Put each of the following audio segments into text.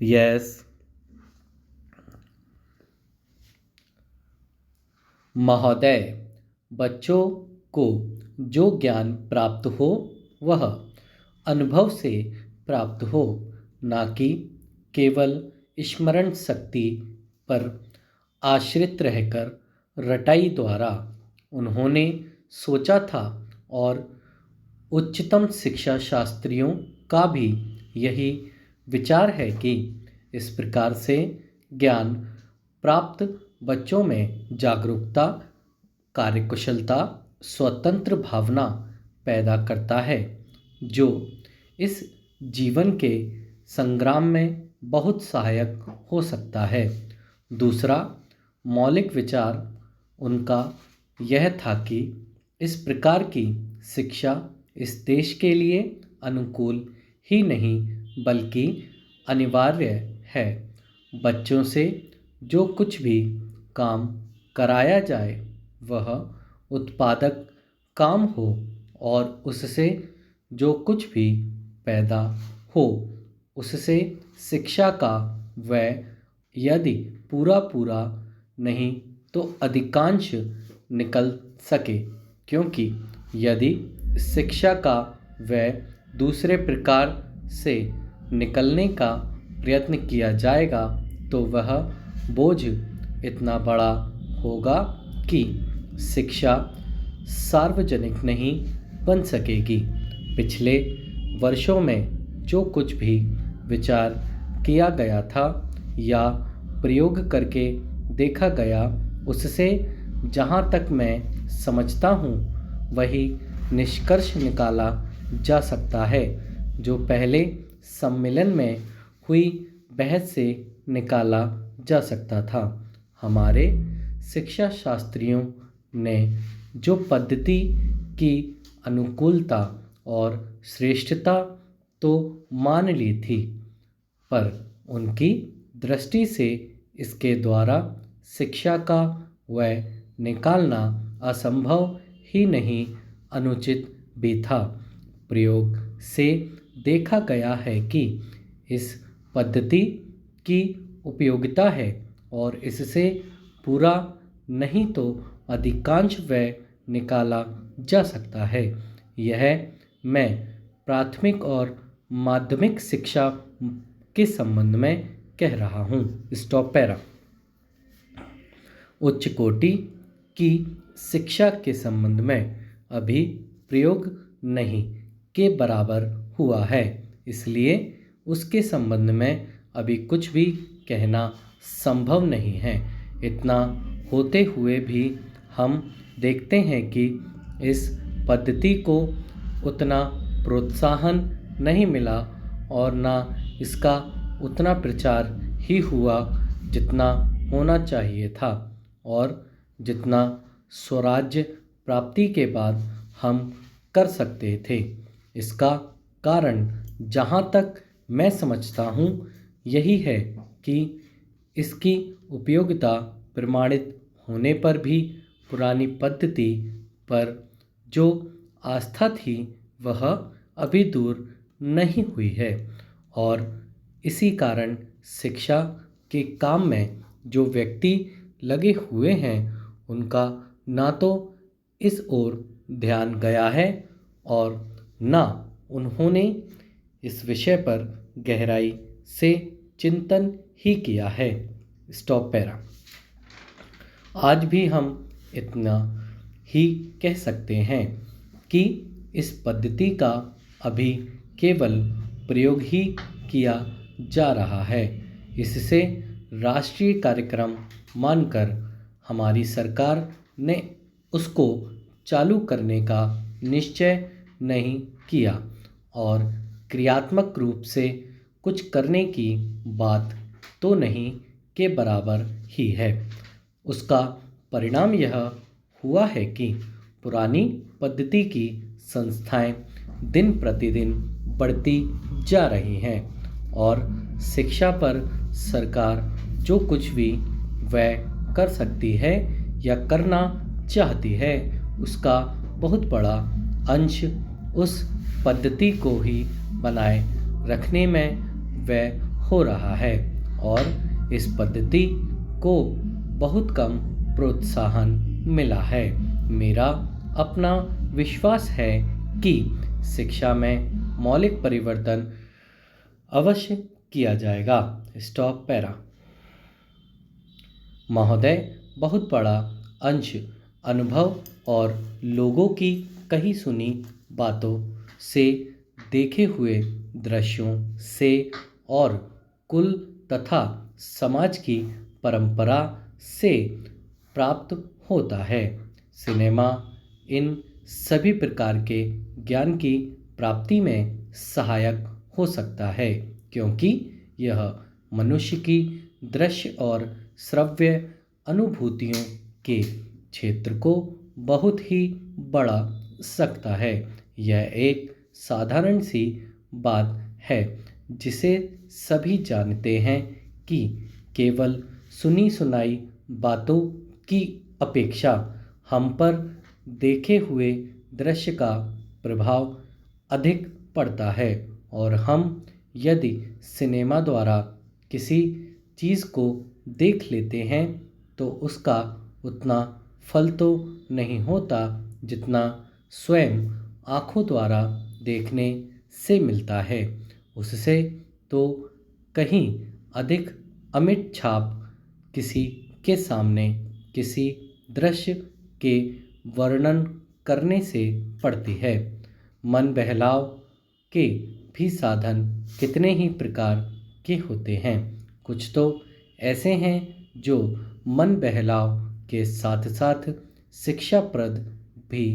Yes. महोदय, बच्चों को जो ज्ञान प्राप्त हो वह अनुभव से प्राप्त हो, ना कि केवल स्मरण शक्ति पर आश्रित रहकर रटाई द्वारा। उन्होंने सोचा था और उच्चतम शिक्षा शास्त्रियों का भी यही विचार है कि इस प्रकार से ज्ञान प्राप्त बच्चों में जागरूकता, कार्यकुशलता, स्वतंत्र भावना पैदा करता है, जो इस जीवन के संग्राम में बहुत सहायक हो सकता है। दूसरा मौलिक विचार उनका यह था कि इस प्रकार की शिक्षा इस देश के लिए अनुकूल ही नहीं बल्कि अनिवार्य है। बच्चों से जो कुछ भी काम कराया जाए वह उत्पादक काम हो और उससे जो कुछ भी पैदा हो उससे शिक्षा का व्यय यदि पूरा नहीं तो अधिकांश निकल सके, क्योंकि यदि शिक्षा का व्यय दूसरे प्रकार से निकलने का प्रयत्न किया जाएगा तो वह बोझ इतना बड़ा होगा कि शिक्षा सार्वजनिक नहीं बन सकेगी। पिछले वर्षों में जो कुछ भी विचार किया गया था या प्रयोग करके देखा गया उससे जहाँ तक मैं समझता हूँ वही निष्कर्ष निकाला जा सकता है जो पहले सम्मेलन में हुई बहस से निकाला जा सकता था। हमारे शिक्षा शास्त्रियों ने जो पद्धति की अनुकूलता और श्रेष्ठता तो मान ली थी, पर उनकी दृष्टि से इसके द्वारा शिक्षा का व्यय निकालना असंभव ही नहीं अनुचित भी था। प्रयोग से देखा गया है कि इस पद्धति की उपयोगिता है और इससे पूरा नहीं तो अधिकांश व्यय निकाला जा सकता है। यह मैं प्राथमिक और माध्यमिक शिक्षा के संबंध में कह रहा हूँ। Stop para. उच्च कोटि की शिक्षा के संबंध में अभी प्रयोग नहीं के बराबर हुआ है, इसलिए उसके संबंध में अभी कुछ भी कहना संभव नहीं है। इतना होते हुए भी हम देखते हैं कि इस पद्धति को उतना प्रोत्साहन नहीं मिला और ना इसका उतना प्रचार ही हुआ जितना होना चाहिए था और जितना स्वराज्य प्राप्ति के बाद हम कर सकते थे। इसका कारण जहाँ तक मैं समझता हूँ यही है कि इसकी उपयोगिता प्रमाणित होने पर भी पुरानी पद्धति पर जो आस्था थी वह अभी दूर नहीं हुई है और इसी कारण शिक्षा के काम में जो व्यक्ति लगे हुए हैं उनका ना तो इस ओर ध्यान गया है और ना उन्होंने इस विषय पर गहराई से चिंतन ही किया है। Stop para. आज भी हम इतना ही कह सकते हैं कि इस पद्धति का अभी केवल प्रयोग ही किया जा रहा है। इससे राष्ट्रीय कार्यक्रम मानकर हमारी सरकार ने उसको चालू करने का निश्चय नहीं किया और क्रियात्मक रूप से कुछ करने की बात तो नहीं के बराबर ही है। उसका परिणाम यह हुआ है कि पुरानी पद्धति की संस्थाएं दिन प्रतिदिन बढ़ती जा रही हैं और शिक्षा पर सरकार जो कुछ भी व्यय कर सकती है या करना चाहती है उसका बहुत बड़ा अंश उस पद्धति को ही बनाए रखने में व्यय हो रहा है और इस पद्धति को बहुत कम प्रोत्साहन मिला है। मेरा अपना विश्वास है कि शिक्षा में मौलिक परिवर्तन अवश्य किया जाएगा। Stop para. महोदय, बहुत बड़ा अंश अनुभव और लोगों की कही सुनी बातों से, देखे हुए दृश्यों से और कुल तथा समाज की परंपरा से प्राप्त होता है। सिनेमा इन सभी प्रकार के ज्ञान की प्राप्ति में सहायक हो सकता है, क्योंकि यह मनुष्य की दृश्य और श्रव्य अनुभूतियों के क्षेत्र को बहुत ही बढ़ा सकता है। यह एक साधारण सी बात है जिसे सभी जानते हैं कि केवल सुनी सुनाई बातों की अपेक्षा हम पर देखे हुए दृश्य का प्रभाव अधिक पड़ता है, और हम यदि सिनेमा द्वारा किसी चीज़ को देख लेते हैं तो उसका उतना फल तो नहीं होता जितना स्वयं आँखों द्वारा देखने से मिलता है। उससे तो कहीं अधिक अमिट छाप किसी के सामने किसी दृश्य के वर्णन करने से पड़ती है। मन बहलाव के भी साधन कितने ही प्रकार के होते हैं। कुछ तो ऐसे हैं जो मन बहलाव के साथ साथ शिक्षाप्रद भी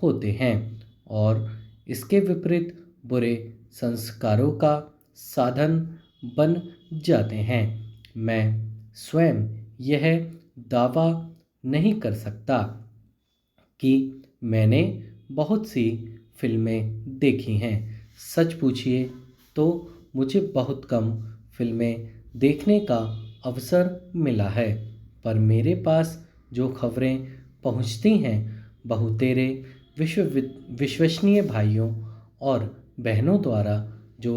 होते हैं और इसके विपरीत बुरे संस्कारों का साधन बन जाते हैं। मैं स्वयं यह दावा नहीं कर सकता कि मैंने बहुत सी फिल्में देखी हैं। सच पूछिए तो मुझे बहुत कम फिल्में देखने का अवसर मिला है, पर मेरे पास जो खबरें पहुंचती हैं बहुतेरे विश्वसनीय भाइयों और बहनों द्वारा जो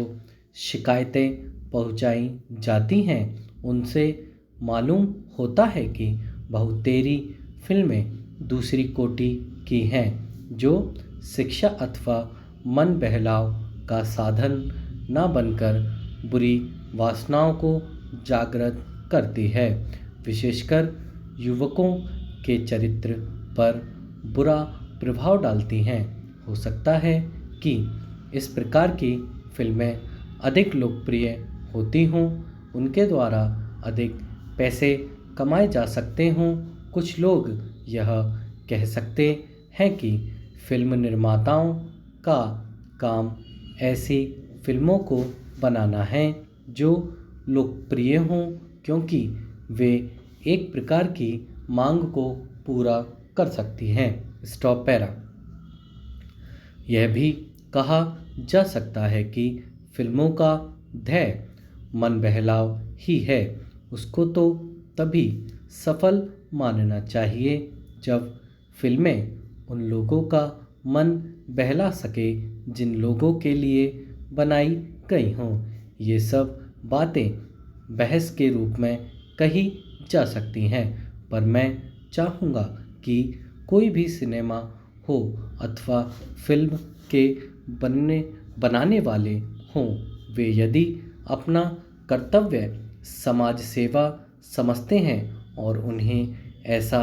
शिकायतें पहुंचाई जाती हैं, उनसे मालूम होता है कि बहुतेरी फिल्में दूसरी कोटि की हैं जो शिक्षा अथवा मन बहलाव का साधन न बनकर बुरी वासनाओं को जागृत करती है, विशेषकर युवकों के चरित्र पर बुरा प्रभाव डालती हैं। हो सकता है कि इस प्रकार की फिल्में अधिक लोकप्रिय होती हों, उनके द्वारा अधिक पैसे कमाए जा सकते हों। कुछ लोग यह कह सकते हैं कि फिल्म निर्माताओं का काम ऐसी फिल्मों को बनाना है जो लोकप्रिय हों, क्योंकि वे एक प्रकार की मांग को पूरा कर सकती हैं। Stop para. यह भी कहा जा सकता है कि फिल्मों का ध्येय मन बहलाव ही है। उसको तो तभी सफल मानना चाहिए जब फिल्में उन लोगों का मन बहला सके जिन लोगों के लिए बनाई गई हों। ये सब बातें बहस के रूप में कही जा सकती हैं, पर मैं चाहूँगा कि कोई भी सिनेमा हो अथवा फिल्म के बनाने वाले हों, वे यदि अपना कर्तव्य समाज सेवा समझते हैं और उन्हें ऐसा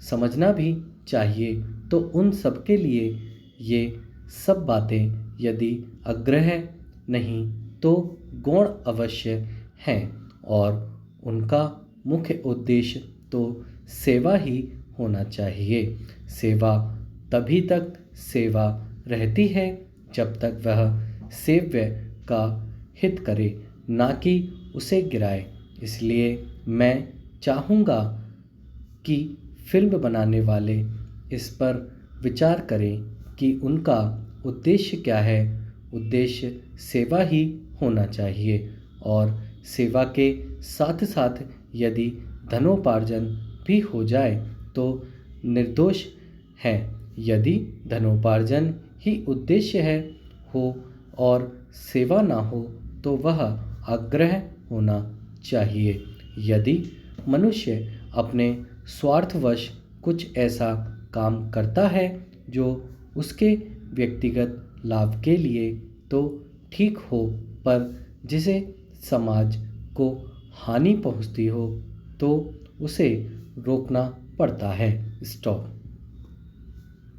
समझना भी चाहिए, तो उन सब के लिए ये सब बातें यदि अग्रह नहीं तो गौण अवश्य हैं, और उनका मुख्य उद्देश्य तो सेवा ही होना चाहिए। सेवा तभी तक सेवा रहती है जब तक वह सेव्य का हित करे, ना कि उसे गिराए। इसलिए मैं चाहूँगा कि फिल्म बनाने वाले इस पर विचार करें कि उनका उद्देश्य क्या है। उद्देश्य सेवा ही होना चाहिए, और सेवा के साथ साथ यदि धनोपार्जन भी हो जाए तो निर्दोष है। यदि धनोपार्जन ही उद्देश्य हो और सेवा ना हो तो वह आग्रह होना चाहिए। यदि मनुष्य अपने स्वार्थवश कुछ ऐसा काम करता है जो उसके व्यक्तिगत लाभ के लिए तो ठीक हो, पर जिसे समाज को हानि पहुंचती हो, तो उसे रोकना पड़ता है। स्टॉप।